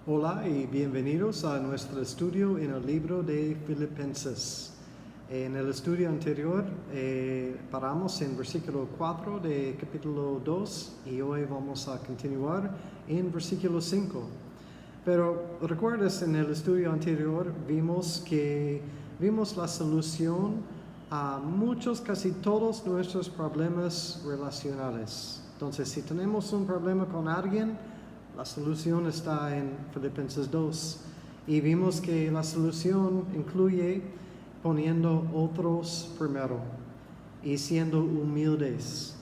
Hola y bienvenidos a nuestro estudio en el libro de Filipenses. En el estudio anterior paramos en versículo 4 de capítulo 2 y hoy vamos a continuar en versículo 5. Pero recuerdas, en el estudio anterior vimos la solución a casi todos nuestros problemas relacionales. Entonces, si tenemos un problema con alguien, la solución está en Filipenses 2. Y vimos que la solución incluye poniendo otros primero y siendo humildes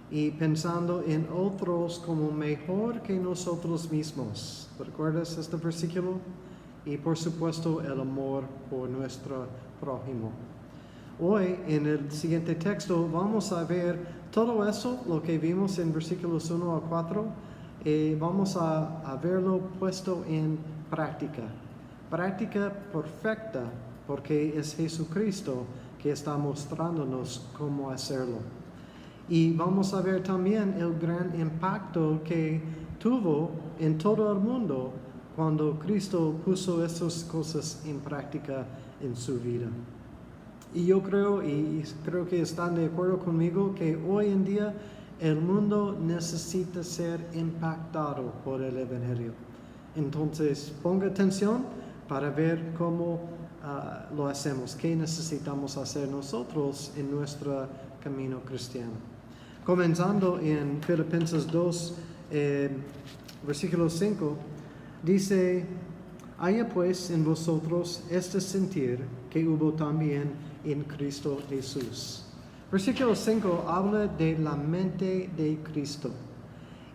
y pensando en otros como mejor que nosotros mismos. ¿Recuerdas este versículo? Y por supuesto el amor por nuestro prójimo. Hoy en el siguiente texto vamos a ver todo eso, lo que vimos en versículos 1 a 4, vamos a verlo puesto en práctica. Práctica perfecta, porque es Jesucristo que está mostrándonos cómo hacerlo. Y vamos a ver también el gran impacto que tuvo en todo el mundo cuando Cristo puso estas cosas en práctica en su vida. Y yo creo que están de acuerdo conmigo que hoy en día el mundo necesita ser impactado por el Evangelio. Entonces, ponga atención para ver cómo lo hacemos, qué necesitamos hacer nosotros en nuestro camino cristiano. Comenzando en Filipenses 2, versículo 5, dice: haya pues en vosotros este sentir que hubo también en Cristo Jesús. Versículo 5 habla de la mente de Cristo.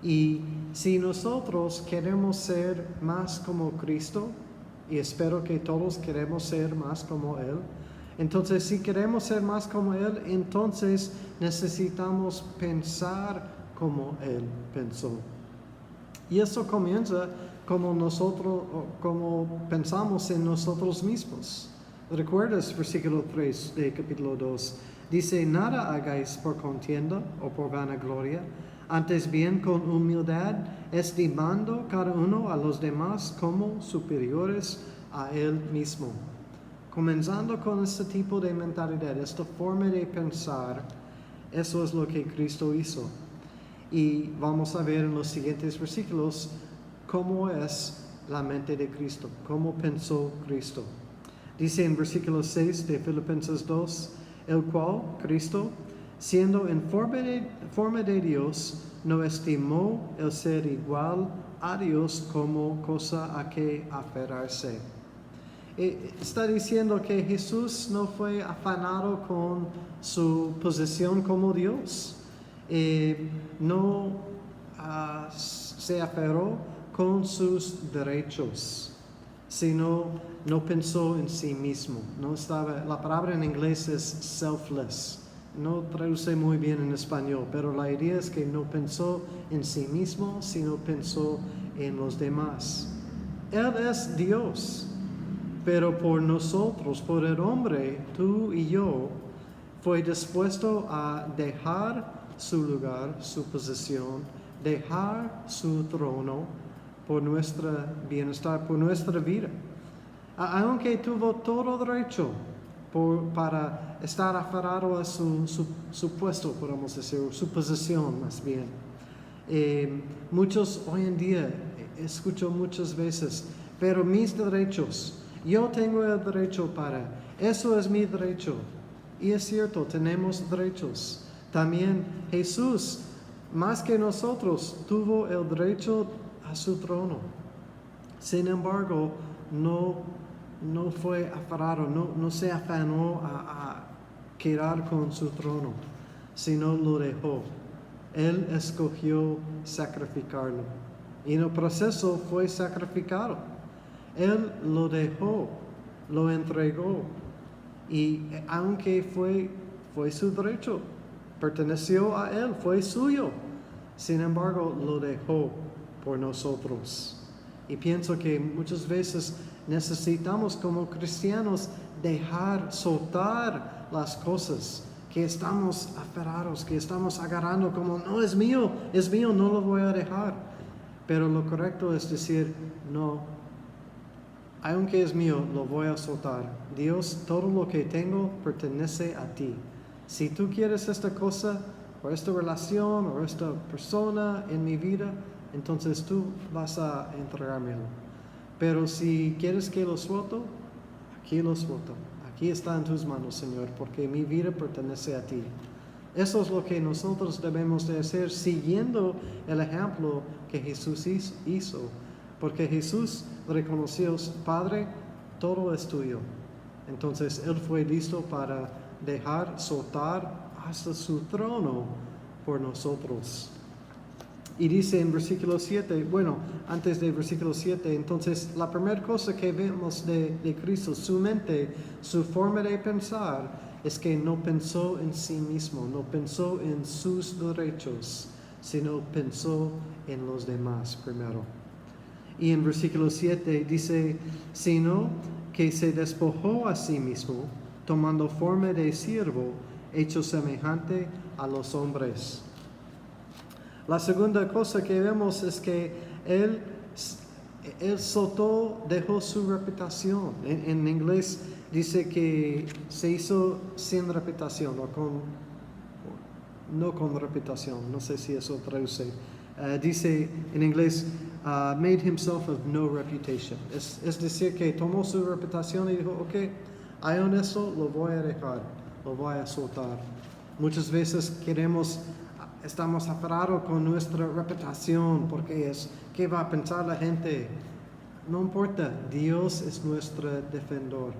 Y si nosotros queremos ser más como Cristo, y espero que todos queremos ser más como Él, entonces si queremos ser más como Él, entonces necesitamos pensar como Él pensó. Y eso comienza como pensamos en nosotros mismos. ¿Recuerdas versículo 3 de capítulo 2? Dice: nada hagáis por contienda o por vanagloria, antes bien con humildad, estimando cada uno a los demás como superiores a él mismo. Comenzando con este tipo de mentalidad, esta forma de pensar, eso es lo que Cristo hizo. Y vamos a ver en los siguientes versículos cómo es la mente de Cristo, cómo pensó Cristo. Dice en versículo 6 de Filipenses 2, el cual, Cristo, siendo en forma de Dios, no estimó el ser igual a Dios como cosa a que aferrarse. Está diciendo que Jesús no fue afanado con su posición como Dios. No se aferró con sus derechos, sino no pensó en sí mismo. La palabra en inglés es selfless. No traduce muy bien en español, pero la idea es que no pensó en sí mismo, sino pensó en los demás. Él es Dios, pero por nosotros, por el hombre, tú y yo, fue dispuesto a dejar su lugar, su posición, dejar su trono por nuestro bienestar, por nuestra vida. Aunque tuvo todo derecho para estar aferrado a su puesto, podemos decir, su posición más bien. Muchos hoy en día, escucho muchas veces, pero mis derechos, yo tengo el derecho eso es mi derecho. Y es cierto, tenemos derechos. También Jesús, más que nosotros, tuvo el derecho a su trono. Sin embargo, no fue aferrado, no se afanó a quedar con su trono, sino lo dejó. Él escogió sacrificarlo. Y en el proceso fue sacrificado. Él lo dejó, lo entregó. Y aunque fue su derecho, perteneció a Él, fue suyo. Sin embargo, lo dejó por nosotros. Y pienso que muchas veces necesitamos como cristianos soltar las cosas que estamos aferrados, que estamos agarrando como no es mío, no lo voy a dejar. Pero lo correcto es decir, no, aunque es mío, lo voy a soltar. Dios, todo lo que tengo pertenece a ti. Si tú quieres esta cosa, o esta relación, o esta persona en mi vida, entonces tú vas a entregármelo. Pero si quieres que lo suelto, aquí lo suelto. Aquí está en tus manos, Señor, porque mi vida pertenece a ti. Eso es lo que nosotros debemos de hacer siguiendo el ejemplo que Jesús hizo. Porque Jesús reconoció, Padre, todo es tuyo. Entonces Él fue listo para soltar hasta su trono por nosotros. Y dice en versículo 7, antes de versículo 7, entonces la primera cosa que vemos de Cristo, su mente, su forma de pensar, es que no pensó en sí mismo, no pensó en sus derechos, sino pensó en los demás primero. Y en versículo 7 dice, sino que se despojó a sí mismo, tomando forma de siervo, hecho semejante a los hombres. La segunda cosa que vemos es que él dejó su reputación. En inglés dice que se hizo sin reputación, no con reputación, no sé si eso traduce. Dice en inglés, made himself of no reputation. Es decir, que tomó su reputación y dijo, ok, hay honesto, lo voy a dejar, lo voy a soltar. Muchas veces estamos aferrados con nuestra reputación porque ¿qué va a pensar la gente? No importa, Dios es nuestro defensor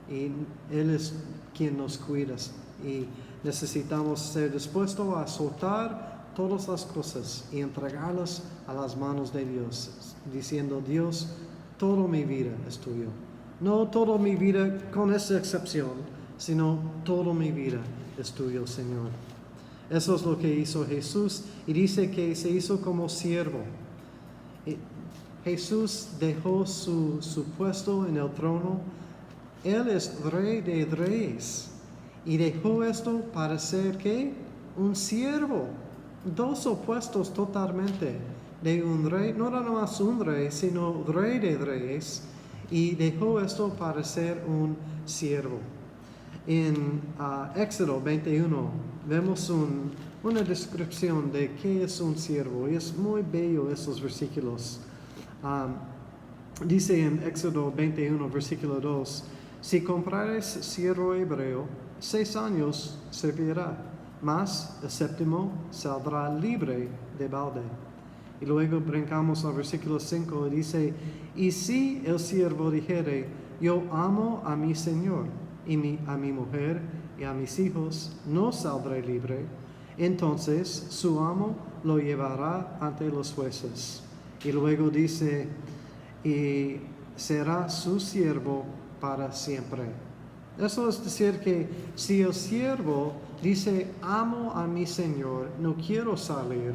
y Él es quien nos cuida y necesitamos ser dispuestos a soltar todas las cosas y entregarlas a las manos de Dios, diciendo, Dios, toda mi vida es tuyo. No toda mi vida con esa excepción, sino toda mi vida es tuyo, Señor. Eso es lo que hizo Jesús y dice que se hizo como siervo. Jesús dejó su puesto en el trono. Él es rey de reyes y dejó esto para ser ¿qué? Un siervo. Dos opuestos totalmente de un rey, no era más un rey, sino rey de reyes, y dejó esto para ser un siervo. En Éxodo 21 vemos una descripción de qué es un siervo y es muy bello esos versículos. Dice en Éxodo 21 versículo 2, si comprares siervo hebreo, 6 años servirá, mas el 7º saldrá libre de balde. Y luego brincamos al versículo 5 y dice, y si el siervo dijere, yo amo a mi Señor, y a mi mujer y a mis hijos, no saldré libre, entonces su amo lo llevará ante los jueces. Y luego dice, y será su siervo para siempre. Eso es decir que si el siervo dice, amo a mi Señor, no quiero salir,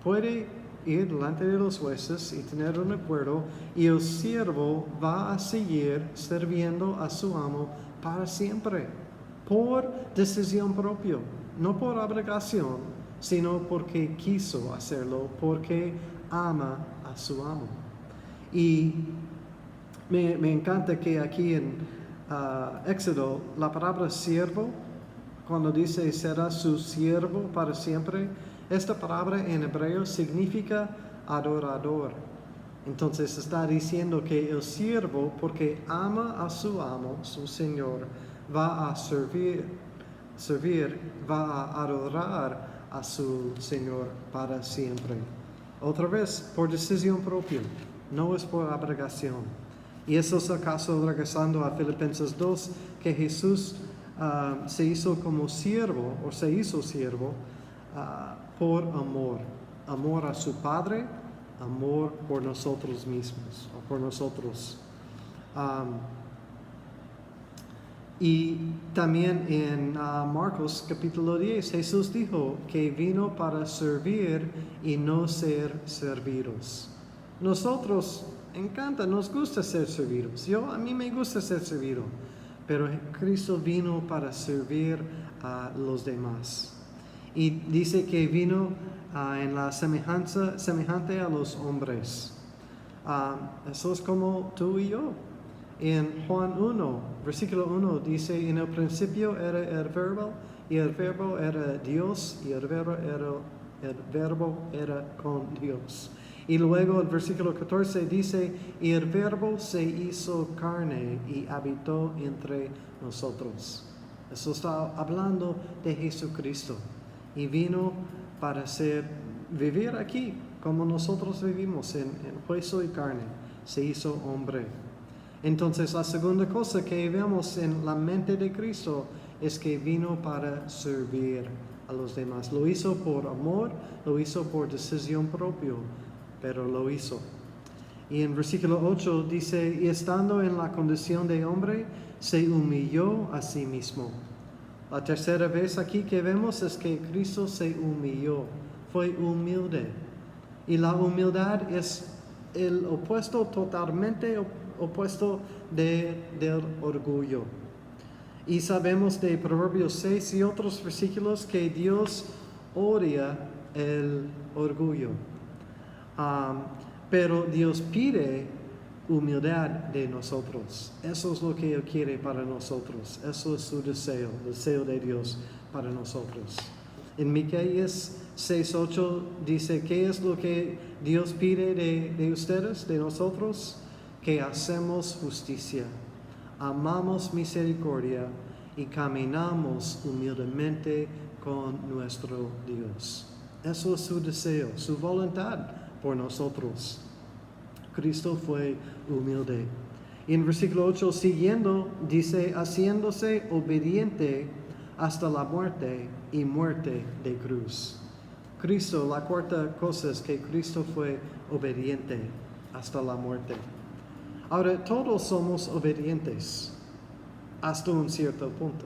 puede ir delante de los jueces y tener un acuerdo, y el siervo va a seguir sirviendo a su amo para siempre, por decisión propia, no por obligación, sino porque quiso hacerlo, porque ama a su amo. Y me encanta que aquí en Éxodo, la palabra siervo, cuando dice será su siervo para siempre, esta palabra en hebreo significa adorador. Entonces está diciendo que el siervo, porque ama a su amo, su Señor, va a servir, va a adorar a su Señor para siempre. Otra vez, por decisión propia, no es por obligación. Y eso es el caso, regresando a Filipenses 2, que Jesús se hizo como siervo, o se hizo siervo, por amor a su Padre, amor por nosotros mismos, o por nosotros. Y también en Marcos capítulo 10, Jesús dijo que vino para servir y no ser servidos. Nosotros nos gusta ser servidos. A mí me gusta ser servido, pero Cristo vino para servir a los demás. Y dice que vino en la semejante a los hombres. Eso es como tú y yo. En Juan 1, versículo 1 dice, en el principio era el verbo, y el verbo era Dios, y el verbo era con Dios. Y luego el versículo 14 dice, y el verbo se hizo carne y habitó entre nosotros. Eso está hablando de Jesucristo. Y vino para vivir aquí, como nosotros vivimos, en hueso y carne. Se hizo hombre. Entonces la segunda cosa que vemos en la mente de Cristo es que vino para servir a los demás. Lo hizo por amor, lo hizo por decisión propia, pero lo hizo. Y en versículo 8 dice, y estando en la condición de hombre, se humilló a sí mismo. La tercera vez aquí que vemos es que Cristo se humilló, fue humilde. Y la humildad es el opuesto, totalmente opuesto del orgullo. Y sabemos de Proverbios 6 y otros versículos que Dios odia el orgullo. Pero Dios pide humildad de nosotros. Eso es lo que Él quiere para nosotros. Eso es su deseo, el deseo de Dios para nosotros. En Miqueas 6:8 dice, ¿qué es lo que Dios pide de ustedes, de nosotros? Que hacemos justicia, amamos misericordia y caminamos humildemente con nuestro Dios. Eso es su deseo, su voluntad por nosotros. Cristo fue humilde. Y en versículo 8 siguiendo dice, haciéndose obediente hasta la muerte y muerte de cruz. Cristo, la cuarta cosa es que Cristo fue obediente hasta la muerte. Ahora, todos somos obedientes hasta un cierto punto.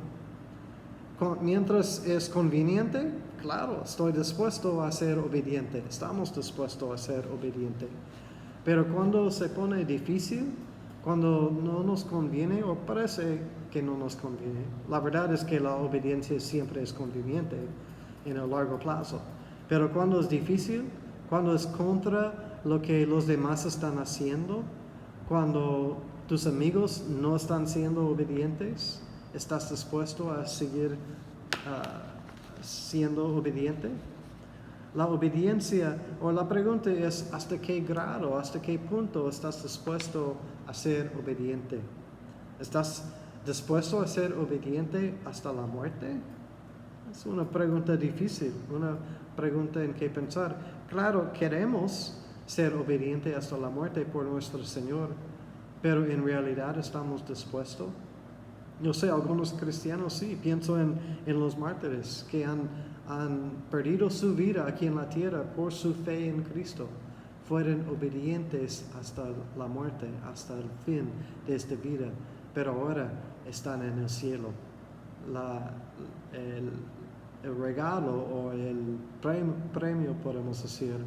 Mientras es conveniente, claro, estoy dispuesto a ser obediente. Estamos dispuestos a ser obedientes. Pero cuando se pone difícil, cuando no nos conviene o parece que no nos conviene, la verdad es que la obediencia siempre es conveniente en el largo plazo. Pero cuando es difícil, cuando es contra lo que los demás están haciendo, cuando tus amigos no están siendo obedientes, ¿estás dispuesto a seguir siendo obediente? La obediencia, o la pregunta es, ¿hasta qué grado, hasta qué punto estás dispuesto a ser obediente? ¿Estás dispuesto a ser obediente hasta la muerte? Es una pregunta difícil, una pregunta en que pensar. Claro, queremos ser obedientes hasta la muerte por nuestro Señor, pero en realidad estamos dispuestos. Yo sé, algunos cristianos sí, pienso en los mártires que han perdido su vida aquí en la tierra por su fe en Cristo. Fueron obedientes hasta la muerte, hasta el fin de esta vida, pero ahora están en el cielo. El regalo o el premio, podemos decir,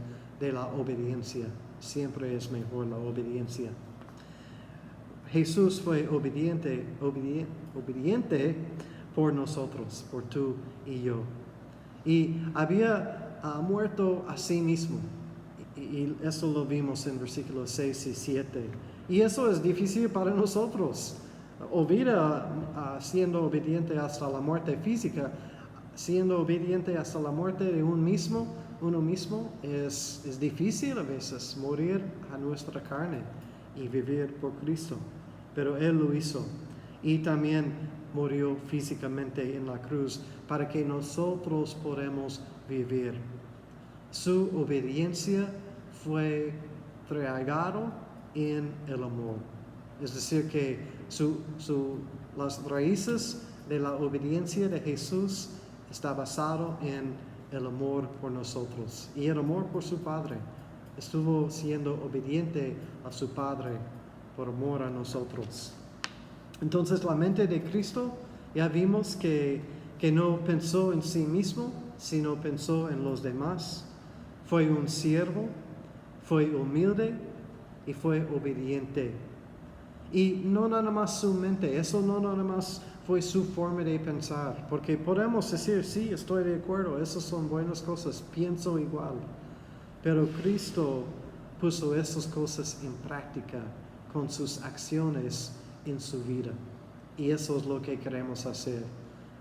de la obediencia. Siempre es mejor la obediencia. Jesús fue obediente por nosotros, por tú y yo. Y había muerto a sí mismo. Y eso lo vimos en versículos 6 y 7. Y eso es difícil para nosotros. Olvida siendo obediente hasta la muerte física. Siendo obediente hasta la muerte de uno mismo es difícil a veces morir a nuestra carne y vivir por Cristo. Pero Él lo hizo. Y también murió físicamente en la cruz para que nosotros podamos vivir. Su obediencia fue tragado en el amor. Es decir, que las raíces de la obediencia de Jesús está basado en el amor por nosotros y el amor por su Padre. Estuvo siendo obediente a su Padre por amor a nosotros. Entonces la mente de Cristo, ya vimos que no pensó en sí mismo, sino pensó en los demás. Fue un siervo, fue humilde y fue obediente. Y no nada más su mente, eso no nada más fue su forma de pensar, porque podemos decir, sí, estoy de acuerdo, esas son buenas cosas, pienso igual, pero Cristo puso esas cosas en práctica con sus acciones en su vida, y eso es lo que queremos hacer.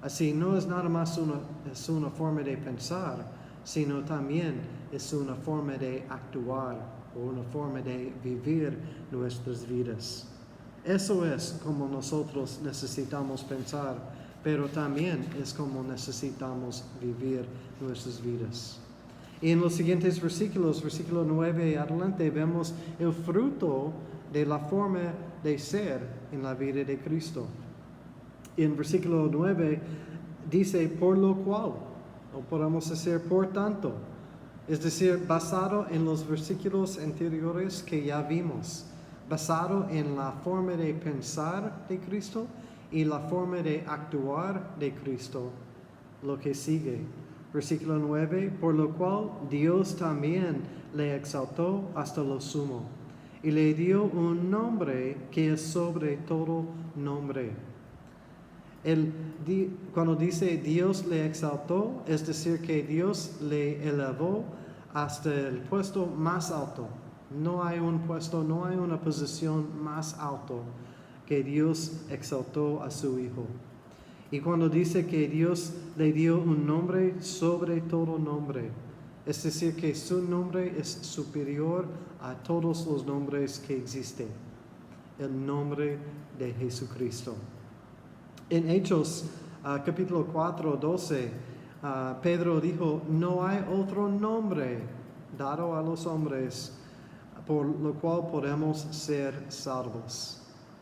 Así no es nada más es una forma de pensar, sino también es una forma de actuar o una forma de vivir nuestras vidas. Eso es como nosotros necesitamos pensar, pero también es como necesitamos vivir nuestras vidas. Y en los siguientes versículos, versículo 9 adelante, vemos el fruto de la forma de ser en la vida de Cristo. En versículo 9 dice, por lo cual, o podemos decir por tanto, es decir, basado en los versículos anteriores que ya vimos, basado en la forma de pensar de Cristo y la forma de actuar de Cristo, lo que sigue. Versículo 9, por lo cual Dios también le exaltó hasta lo sumo y le dio un nombre que es sobre todo nombre. Cuando dice Dios le exaltó, es decir, que Dios le elevó hasta el puesto más alto. No hay un puesto, no hay una posición más alto que Dios exaltó a su Hijo. Y cuando dice que Dios le dio un nombre sobre todo nombre, es decir, que su nombre es superior a todos los nombres que existen. El nombre de Jesucristo. En Hechos capítulo 4, 12, Pedro dijo, no hay otro nombre dado a los hombres por lo cual podemos ser salvos.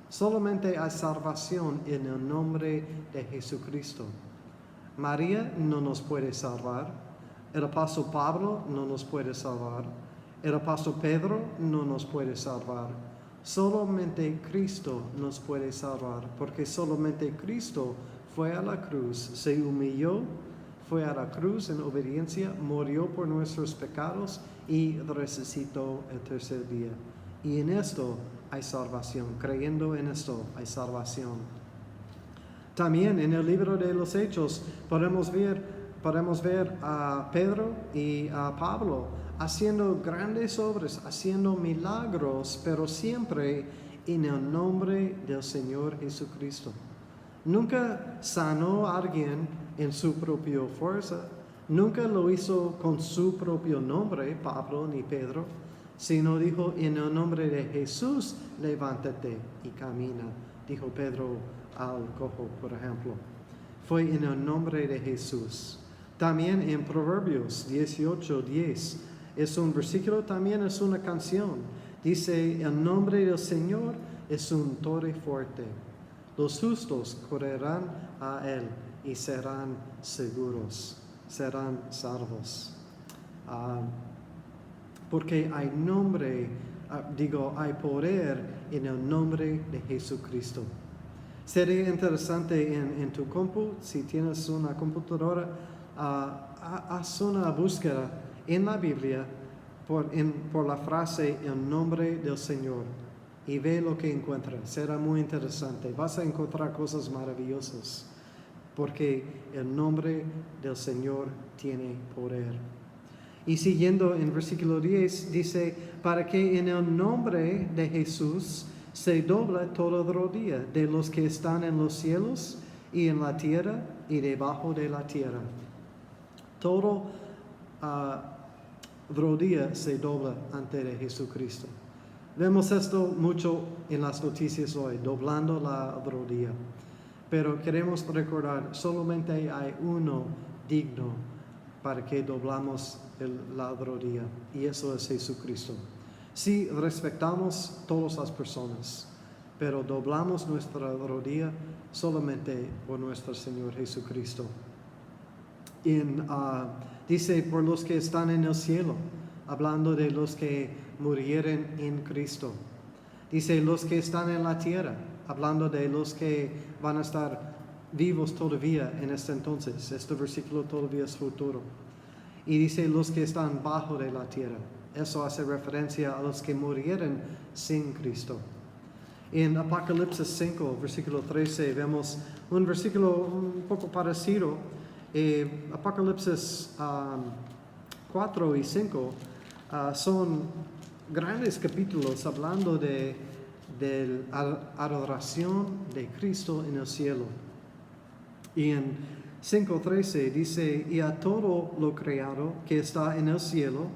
Solamente hay salvación en el nombre de Jesucristo. María no nos puede salvar. El apóstol Pablo no nos puede salvar. El apóstol Pedro no nos puede salvar. Solamente Cristo nos puede salvar, porque solamente Cristo fue a la cruz, se humilló, fue a la cruz en obediencia, murió por nuestros pecados y resucitó el tercer día. Y en esto hay salvación, creyendo en esto hay salvación. También en el libro de los Hechos podemos ver a Pedro y a Pablo haciendo grandes obras, haciendo milagros, pero siempre en el nombre del Señor Jesucristo. Nunca sanó a alguien en su propia fuerza, nunca lo hizo con su propio nombre, Pablo ni Pedro, sino dijo, en el nombre de Jesús, levántate y camina, dijo Pedro al cojo, por ejemplo. Fue en el nombre de Jesús. También en Proverbios 18:10, es un versículo, también es una canción. Dice, el nombre del Señor es un torre fuerte. Los justos correrán a él y serán seguros, serán salvos. Porque hay hay poder en el nombre de Jesucristo. Sería interesante en tu compu, si tienes una computadora, haz una búsqueda en la Biblia por la frase el nombre del Señor y ve lo que encuentras. Será muy interesante. Vas a encontrar cosas maravillosas porque el nombre del Señor tiene poder. Y siguiendo en versículo 10 dice, para que en el nombre de Jesús se dobla toda rodilla de los que están en los cielos y en la tierra y debajo de la tierra. Todo rodilla se dobla ante de Jesucristo. Vemos esto mucho en las noticias hoy, doblando la rodilla. Pero queremos recordar, solamente hay uno digno para que doblamos la rodilla, y eso es Jesucristo. Sí, respetamos todas las personas, pero doblamos nuestra rodilla solamente por nuestro Señor Jesucristo. Dice, por los que están en el cielo, hablando de los que murieren en Cristo. Dice, los que están en la tierra, hablando de los que van a estar vivos todavía en este entonces. Este versículo todavía es futuro. Y dice, los que están bajo de la tierra. Eso hace referencia a los que murieron sin Cristo. En Apocalipsis 5, versículo 13, vemos un versículo un poco parecido. Apocalipsis 4 y 5 son grandes capítulos hablando de la adoración de Cristo en el cielo. Y en 5:13 dice, y a todo lo creado que está en el cielo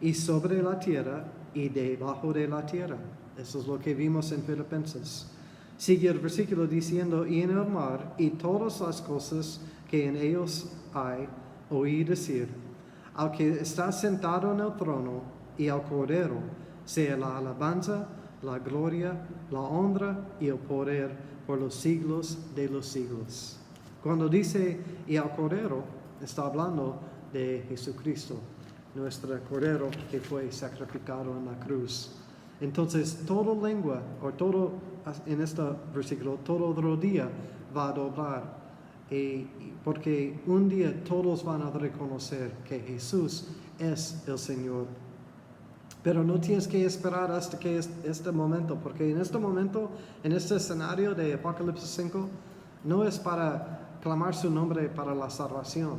y sobre la tierra y debajo de la tierra. Eso es lo que vimos en Filipenses. Sigue el versículo diciendo, y en el mar y todas las cosas que en ellos hay, oí decir, al que está sentado en el trono y al Cordero, sea la alabanza, la gloria, la honra y el poder por los siglos de los siglos. Cuando dice y al Cordero, está hablando de Jesucristo, nuestro Cordero que fue sacrificado en la cruz. Entonces, toda lengua, o todo, en este versículo, todo rodilla va a doblar. Porque un día todos van a reconocer que Jesús es el Señor. Pero no tienes que esperar hasta que este momento, porque en este momento, en este escenario de Apocalipsis 5, no es para clamar su nombre para la salvación,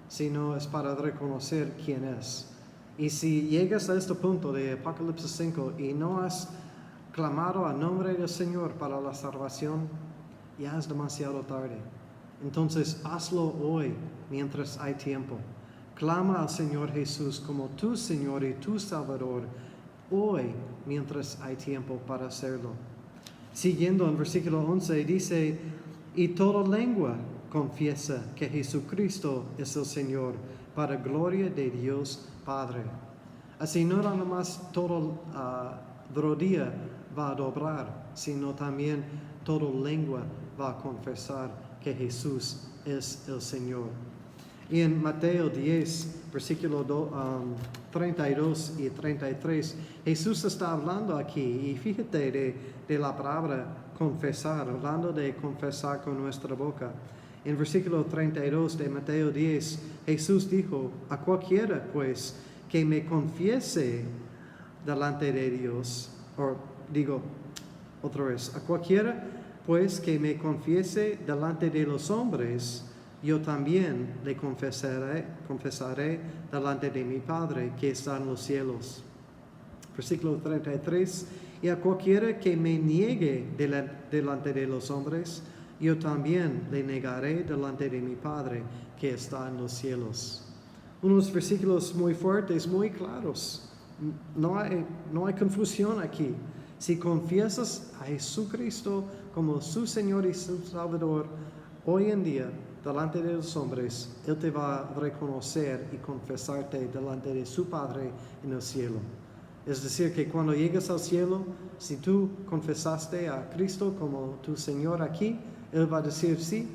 sino es para reconocer quién es. Y si llegas a este punto de Apocalipsis 5 y no has clamado al nombre del Señor para la salvación, ya es demasiado tarde. Entonces hazlo hoy mientras hay tiempo. Clama al Señor Jesús como tu Señor y tu Salvador hoy mientras hay tiempo para hacerlo. Siguiendo en versículo 11 dice, y toda lengua confiesa que Jesucristo es el Señor para gloria de Dios Padre. Así no nada más toda rodilla va a doblar, sino también toda lengua va a confesar que Jesús es el Señor. Y en Mateo 10, versículo 32 y 33, Jesús está hablando aquí, y fíjate de la palabra confesar, hablando de confesar con nuestra boca. En versículo 32 de Mateo 10, Jesús dijo, a cualquiera pues que me confiese delante de Dios, a cualquiera pues que me confiese delante de los hombres, yo también le confesaré delante de mi Padre que está en los cielos. Versículo 33, y a cualquiera que me niegue delante de los hombres, yo también le negaré delante de mi Padre que está en los cielos. Unos versículos muy fuertes, muy claros. No hay confusión aquí. Si confiesas a Jesucristo como su Señor y su Salvador, hoy en día, delante de los hombres, Él te va a reconocer y confesarte delante de su Padre en el cielo. Es decir, que cuando llegues al cielo, si tú confesaste a Cristo como tu Señor aquí, Él va a decir, sí,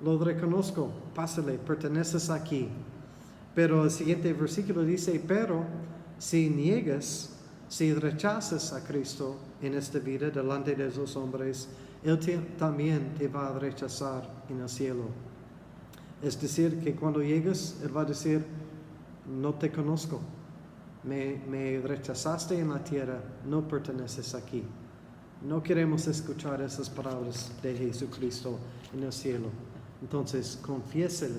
lo reconozco, pásale, perteneces aquí. Pero el siguiente versículo dice, pero si niegas, si rechazas a Cristo en esta vida delante de los hombres, Él también te va a rechazar en el cielo. Es decir, que cuando llegues, Él va a decir, no te conozco, me rechazaste en la tierra, no perteneces aquí. No queremos escuchar esas palabras de Jesucristo en el cielo. Entonces, confiésalo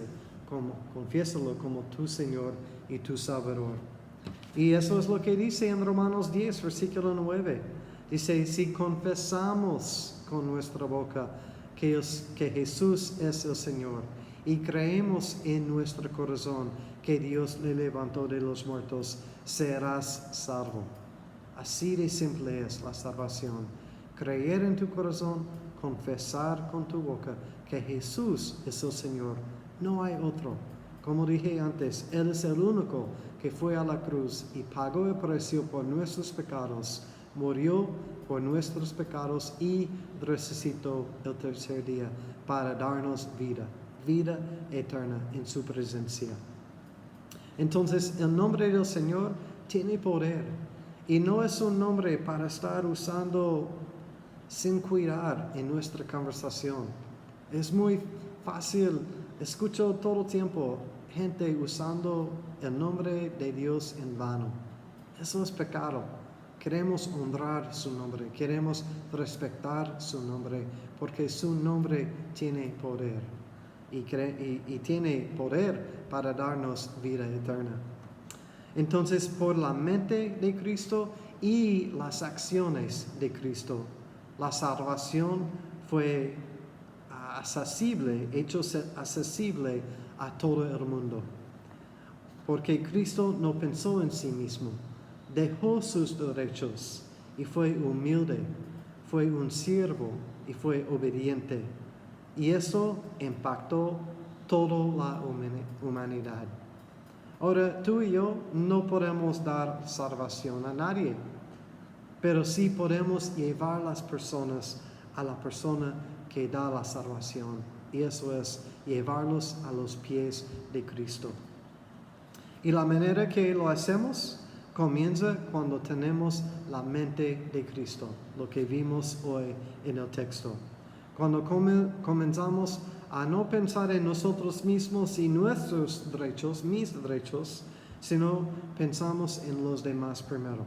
como tu Señor y tu Salvador. Y eso es lo que dice en Romanos 10, versículo 9. Dice, si confesamos con nuestra boca que Jesús es el Señor y creemos en nuestro corazón que Dios le levantó de los muertos, serás salvo. Así de simple es la salvación. Creer en tu corazón, confesar con tu boca que Jesús es el Señor. No hay otro. Como dije antes, Él es el único que fue a la cruz y pagó el precio por nuestros pecados, murió por nuestros pecados y resucitó el tercer día para darnos vida eterna en su presencia. Entonces, el nombre del Señor tiene poder y no es un nombre para estar usando sin cuidar en nuestra conversación. Es muy fácil, escucho todo el tiempo gente usando el nombre de Dios en vano. Eso es pecado. Queremos honrar su nombre, queremos respetar su nombre, porque su nombre tiene poder y tiene poder para darnos vida eterna. Entonces, por la mente de Cristo y las acciones de Cristo, la salvación fue hecho accesible a todo el mundo. Porque Cristo no pensó en sí mismo, dejó sus derechos y fue humilde, fue un siervo y fue obediente. Y eso impactó toda la humanidad. Ahora, tú y yo no podemos dar salvación a nadie, pero sí podemos llevar las personas a la persona que da la salvación. Y eso es llevarlos a los pies de Cristo. Y la manera que lo hacemos comienza cuando tenemos la mente de Cristo, lo que vimos hoy en el texto. Cuando comenzamos a no pensar en nosotros mismos y nuestros derechos, mis derechos, sino pensamos en los demás primero.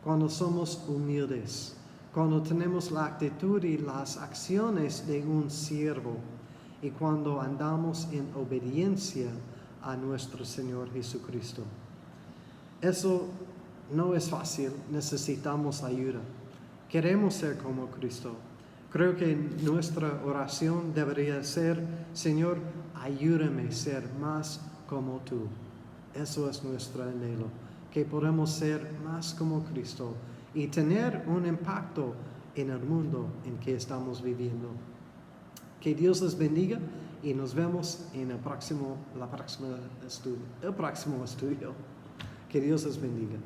Cuando somos humildes, cuando tenemos la actitud y las acciones de un siervo, y cuando andamos en obediencia a nuestro Señor Jesucristo. Eso no es fácil, necesitamos ayuda. Queremos ser como Cristo. Creo que nuestra oración debería ser: Señor, ayúdame a ser más como tú. Eso es nuestro anhelo, que podamos ser más como Cristo y tener un impacto en el mundo en que estamos viviendo. Que Dios les bendiga y nos vemos en el próximo estudio. Que Dios les bendiga.